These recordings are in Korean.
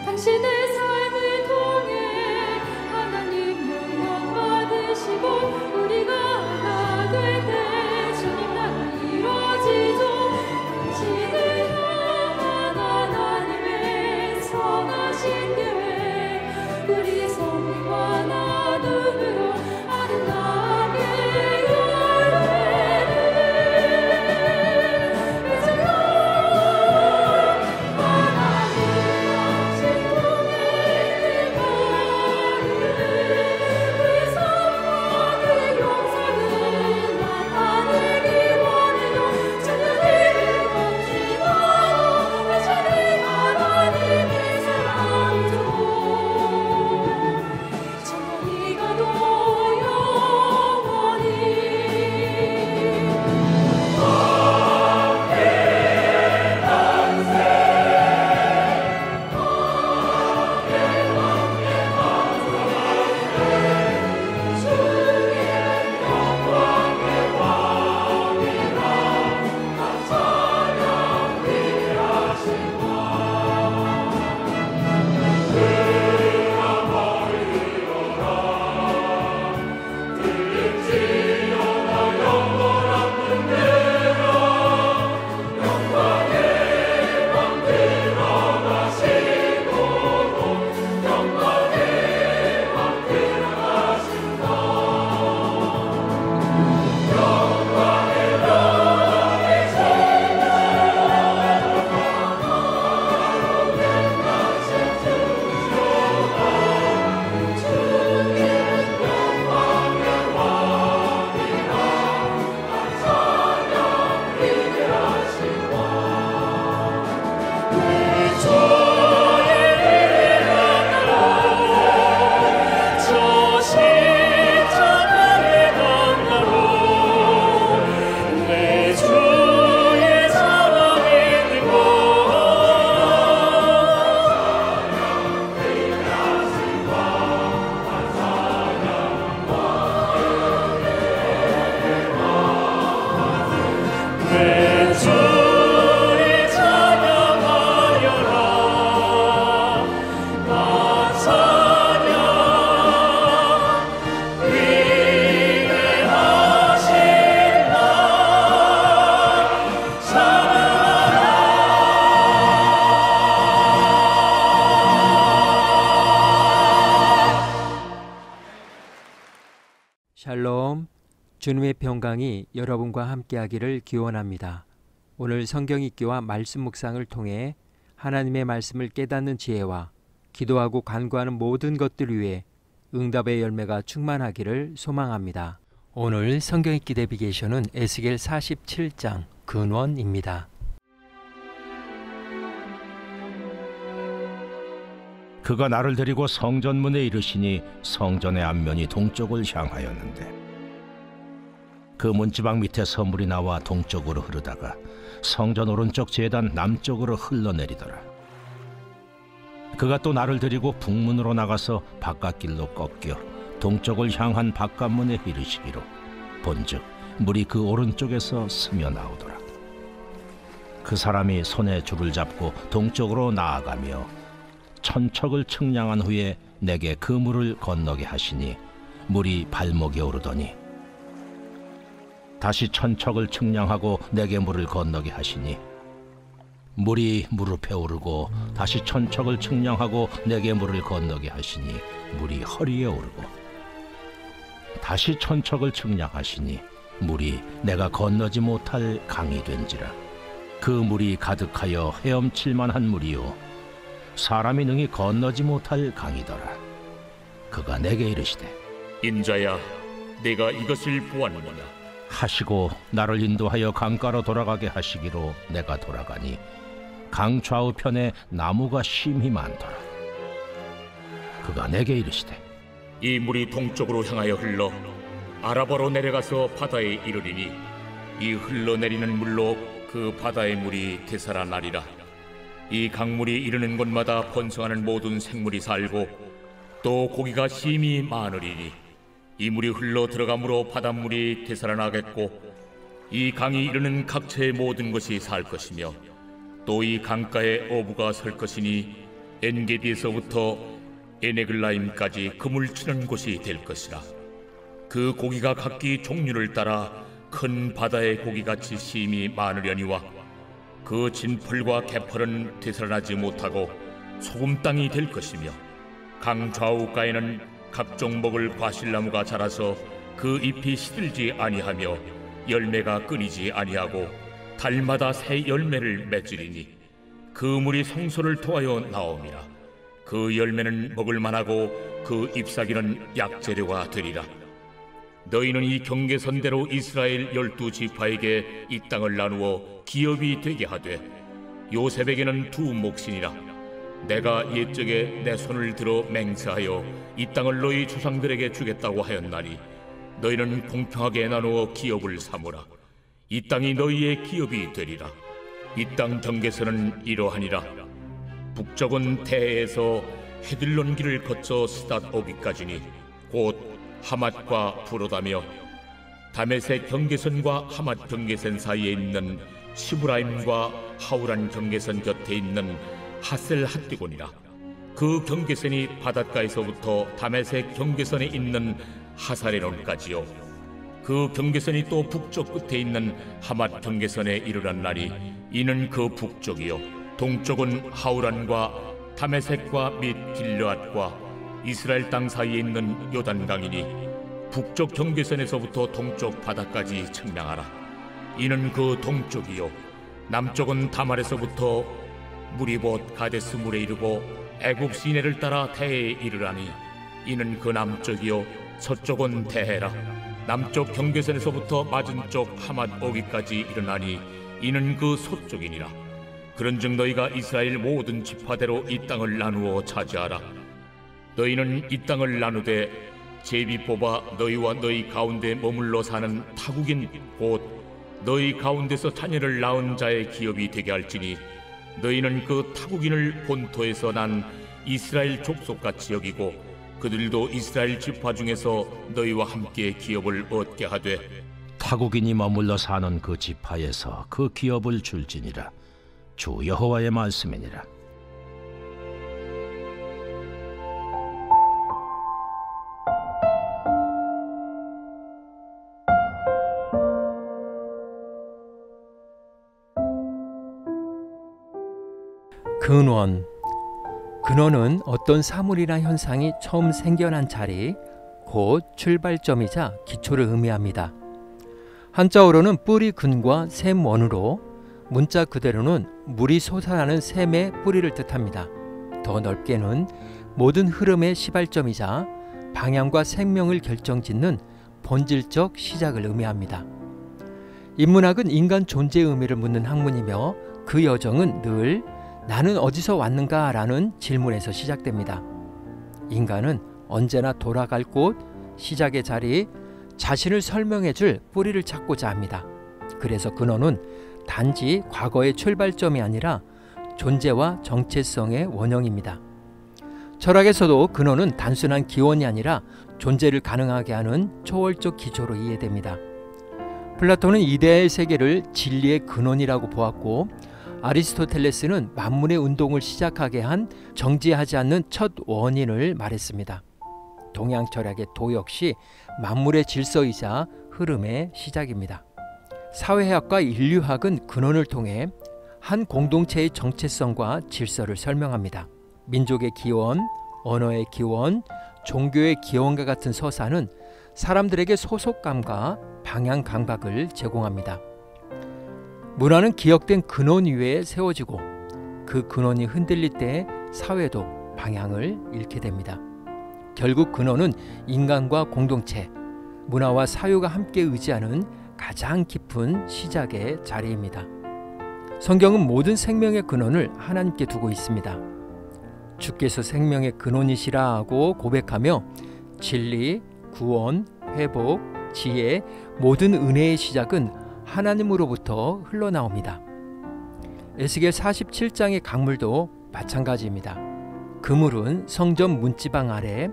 당신의 삶을 통해 하나님 영광 받으시고 우리가 하나 될 때 주님 나라 이루어지죠. 당신을 향한 하나님의 선하신 계획 우리 성령과 나눔으로 아름답게 샬롬, 주님의 평강이 여러분과 함께하기를 기원합니다. 오늘 성경 읽기와 말씀 묵상을 통해 하나님의 말씀을 깨닫는 지혜와 기도하고 간구하는 모든 것들 위해 응답의 열매가 충만하기를 소망합니다. 오늘 성경 읽기 내비게이션은 에스겔 47장 근원입니다. 그가 나를 데리고 성전문에 이르시니 성전의 앞면이 동쪽을 향하였는데 그 문지방 밑에 서물이 나와 동쪽으로 흐르다가 성전 오른쪽 제단 남쪽으로 흘러내리더라. 그가 또 나를 데리고 북문으로 나가서 바깥길로 꺾여 동쪽을 향한 바깥문에 이르시기로 본즉 물이 그 오른쪽에서 스며 나오더라. 그 사람이 손에 줄을 잡고 동쪽으로 나아가며 천척을 측량한 후에 내게 그 물을 건너게 하시니 물이 발목에 오르더니 다시 천척을 측량하고 내게 물을 건너게 하시니 물이 무릎에 오르고 다시 천척을 측량하고 내게 물을 건너게 하시니 물이 허리에 오르고 다시 천척을 측량하시니 물이 내가 건너지 못할 강이 된지라. 그 물이 가득하여 헤엄칠 만한 물이요 사람이 능히 건너지 못할 강이더라. 그가 내게 이르시되 인자야, 내가 이것을 보았느냐 하시고 나를 인도하여 강가로 돌아가게 하시기로 내가 돌아가니 강 좌우편에 나무가 심히 많더라. 그가 내게 이르시되 이 물이 동쪽으로 향하여 흘러 아라바로 내려가서 바다에 이르리니 이 흘러내리는 물로 그 바다의 물이 되살아나리라. 이 강물이 이르는 곳마다 번성하는 모든 생물이 살고 또 고기가 심히 많으리니 이 물이 흘러 들어가므로 바닷물이 되살아나겠고 이 강이 이르는 각처의 모든 것이 살 것이며 또 이 강가에 어부가 설 것이니 엔게디에서부터 에네글라임까지 그물 치는 곳이 될 것이라. 그 고기가 각기 종류를 따라 큰 바다의 고기같이 심히 많으려니와 그 진펄과 개펄은 되살아나지 못하고 소금 땅이 될 것이며 강 좌우가에는 각종 먹을 과실나무가 자라서 그 잎이 시들지 아니하며 열매가 끊이지 아니하고 달마다 새 열매를 맺으리니 그 물이 성소를 통하여 나옴이라. 그 열매는 먹을 만하고 그 잎사귀는 약재료가 되리라. 너희는 이 경계선대로 이스라엘 12지파에게 이 땅을 나누어 기업이 되게 하되 요셉에게는 두 몫이니라. 내가 옛적에 내 손을 들어 맹세하여 이 땅을 너희 조상들에게 주겠다고 하였나니 너희는 공평하게 나누어 기업을 삼으라. 이 땅이 너희의 기업이 되리라. 이 땅 경계선은 이러하니라. 북쪽은 대에서 헤들론 길을 거쳐 스닷 오기까지니 곧 하맛과 부로다며 다메섹 경계선과 하맛 경계선 사이에 있는 시브라임과 하우란 경계선 곁에 있는 하셀 핫디곤이라. 그 경계선이 바닷가에서부터 다메섹 경계선에 있는 하사레논까지요. 그 경계선이 또 북쪽 끝에 있는 하맛 경계선에 이르렀나니 이는 그 북쪽이요 동쪽은 하우란과 다메섹과 및 길르앗과 이스라엘 땅 사이에 있는 요단강이니 북쪽 경계선에서부터 동쪽 바다까지 측량하라. 이는 그 동쪽이요 남쪽은 다말에서부터 무리봇 가데스 물에 이르고 애굽 시내를 따라 대해에 이르라니 이는 그 남쪽이요 서쪽은 대해라. 남쪽 경계선에서부터 맞은쪽 하맛 오기까지 이르나니 이는 그 서쪽이니라. 그런즉 너희가 이스라엘 모든 지파대로 이 땅을 나누어 차지하라. 너희는 이 땅을 나누되 제비 뽑아 너희와 너희 가운데 머물러 사는 타국인 곧 너희 가운데서 자녀를 낳은 자의 기업이 되게 할지니 너희는 그 타국인을 본토에서 난 이스라엘 족속같이 여기고 그들도 이스라엘 지파 중에서 너희와 함께 기업을 얻게 하되 타국인이 머물러 사는 그 지파에서 그 기업을 줄지니라. 주 여호와의 말씀이니라. 근원은 어떤 사물이나 현상이 처음 생겨난 자리, 곧 출발점이자 기초를 의미합니다. 한자어로는 뿌리 근과 샘원으로 문자 그대로는 물이 솟아나는 샘의 뿌리를 뜻합니다. 더 넓게는 모든 흐름의 시발점이자 방향과 생명을 결정짓는 본질적 시작을 의미합니다. 인문학은 인간 존재의 의미를 묻는 학문이며 그 여정은 늘 나는 어디서 왔는가 라는 질문에서 시작됩니다. 인간은 언제나 돌아갈 곳, 시작의 자리, 자신을 설명해 줄 뿌리를 찾고자 합니다. 그래서 근원은 단지 과거의 출발점이 아니라 존재와 정체성의 원형입니다. 철학에서도 근원은 단순한 기원이 아니라 존재를 가능하게 하는 초월적 기초로 이해됩니다. 플라톤은 이데아의 세계를 진리의 근원이라고 보았고 아리스토텔레스는 만물의 운동을 시작하게 한 정지하지 않는 첫 원인을 말했습니다. 동양 철학의 도 역시 만물의 질서이자 흐름의 시작입니다. 사회학과 인류학은 근원을 통해 한 공동체의 정체성과 질서를 설명합니다. 민족의 기원, 언어의 기원, 종교의 기원과 같은 서사는 사람들에게 소속감과 방향 감각을 제공합니다. 문화는 기억된 근원 위에 세워지고 그 근원이 흔들릴 때 사회도 방향을 잃게 됩니다. 결국 근원은 인간과 공동체, 문화와 사유가 함께 의지하는 가장 깊은 시작의 자리입니다. 성경은 모든 생명의 근원을 하나님께 두고 있습니다. 주께서 생명의 근원이시라 하고 고백하며 진리, 구원, 회복, 지혜, 모든 은혜의 시작은 하나님으로부터 흘러나옵니다. 에스겔 47장의 강물도 마찬가지입니다. 그물은 성전 문지방 아래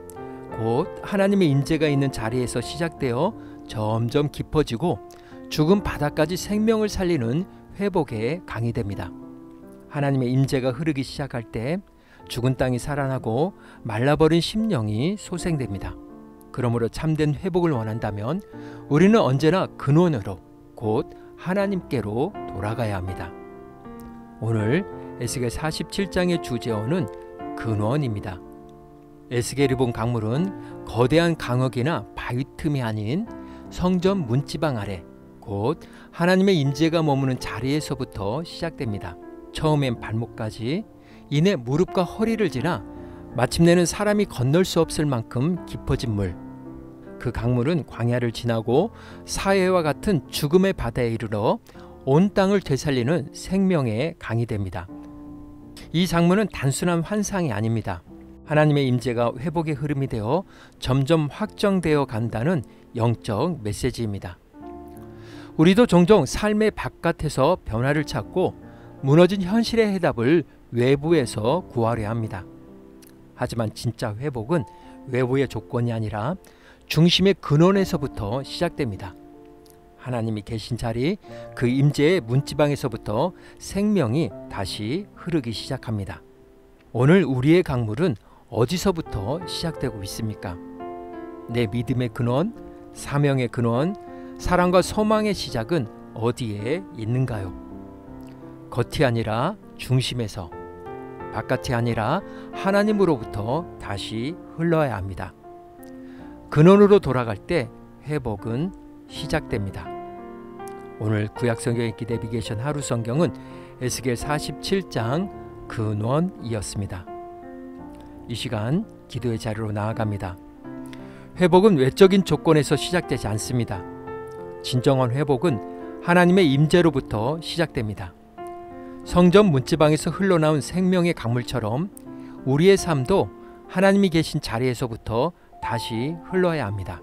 곧 하나님의 임재가 있는 자리에서 시작되어 점점 깊어지고 죽은 바다까지 생명을 살리는 회복의 강이 됩니다. 하나님의 임재가 흐르기 시작할 때 죽은 땅이 살아나고 말라버린 심령이 소생됩니다. 그러므로 참된 회복을 원한다면 우리는 언제나 근원으로 곧 하나님께로 돌아가야 합니다. 오늘 에스겔 47장의 주제어는 근원입니다. 에스겔이 본 강물은 거대한 강역이나 바위 틈이 아닌 성전 문지방 아래 곧 하나님의 임재가 머무는 자리에서부터 시작됩니다. 처음엔 발목까지, 이내 무릎과 허리를 지나 마침내는 사람이 건널 수 없을 만큼 깊어진 물. 그 강물은 광야를 지나고 사해와 같은 죽음의 바다에 이르러 온 땅을 되살리는 생명의 강이 됩니다. 이 장면은 단순한 환상이 아닙니다. 하나님의 임재가 회복의 흐름이 되어 점점 확정되어 간다는 영적 메시지입니다. 우리도 종종 삶의 바깥에서 변화를 찾고 무너진 현실의 해답을 외부에서 구하려 합니다. 하지만 진짜 회복은 외부의 조건이 아니라 중심의 근원에서부터 시작됩니다. 하나님이 계신 자리, 그 임재의 문지방에서부터 생명이 다시 흐르기 시작합니다. 오늘 우리의 강물은 어디서부터 시작되고 있습니까? 내 믿음의 근원, 사명의 근원, 사랑과 소망의 시작은 어디에 있는가요? 겉이 아니라 중심에서, 바깥이 아니라 하나님으로부터 다시 흘러야 합니다. 근원으로 돌아갈 때 회복은 시작됩니다. 오늘 구약성경의 기대비게이션 하루 성경은 에스겔 47장 근원이었습니다. 이 시간 기도의 자리로 나아갑니다. 회복은 외적인 조건에서 시작되지 않습니다. 진정한 회복은 하나님의 임재로부터 시작됩니다. 성전 문지방에서 흘러나온 생명의 강물처럼 우리의 삶도 하나님이 계신 자리에서부터 다시 흘러야 합니다.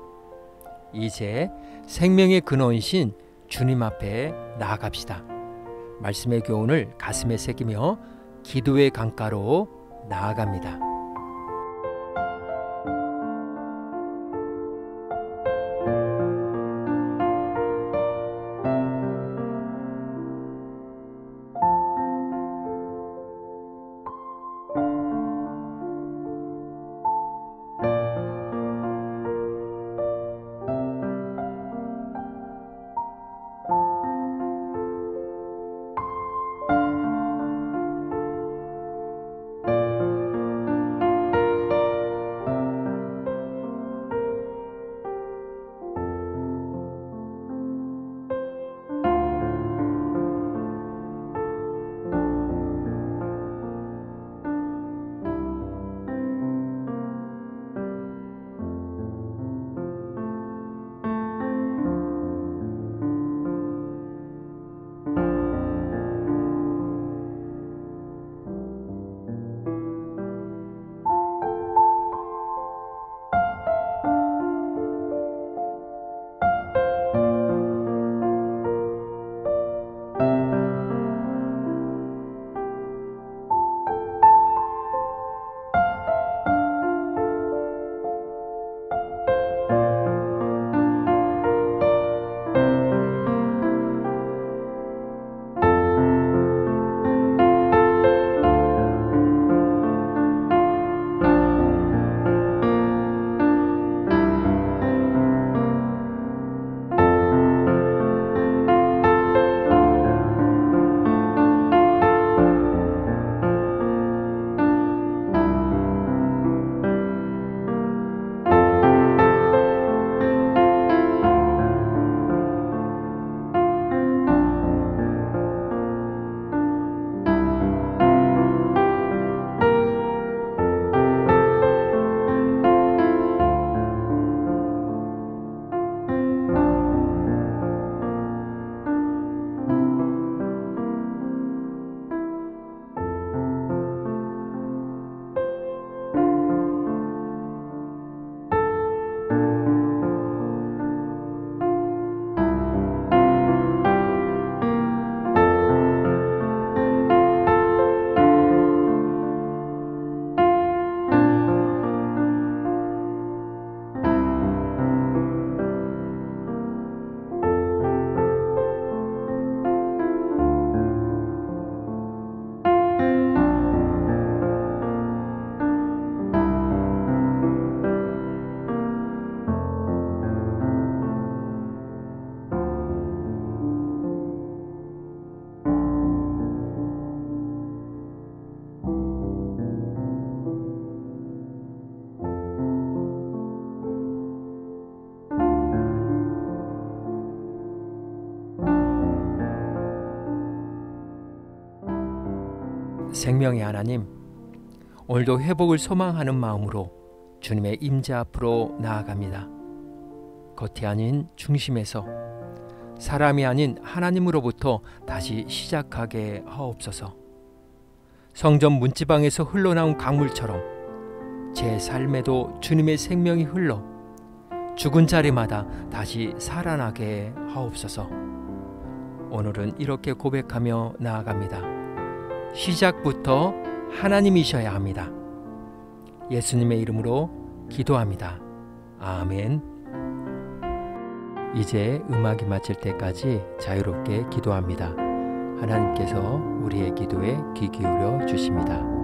이제 생명의 근원이신 주님 앞에 나아갑시다. 말씀의 교훈을 가슴에 새기며 기도의 강가로 나아갑니다. 생명의 하나님, 오늘도 회복을 소망하는 마음으로 주님의 임재 앞으로 나아갑니다. 겉이 아닌 중심에서, 사람이 아닌 하나님으로부터 다시 시작하게 하옵소서. 성전 문지방에서 흘러나온 강물처럼 제 삶에도 주님의 생명이 흘러 죽은 자리마다 다시 살아나게 하옵소서. 오늘은 이렇게 고백하며 나아갑니다. 시작부터 하나님이셔야 합니다. 예수님의 이름으로 기도합니다. 아멘. 이제 음악이 마칠 때까지 자유롭게 기도합니다. 하나님께서 우리의 기도에 귀 기울여 주십니다.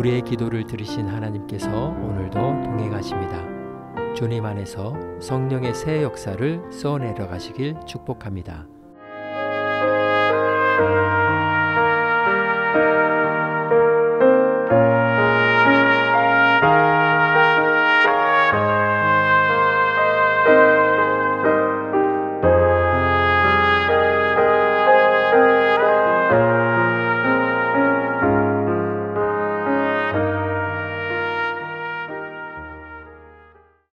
우리의 기도를 들으신 하나님께서 오늘도 동행하십니다. 주님 안에서 성령의 새 역사를 써내려 가시길 축복합니다.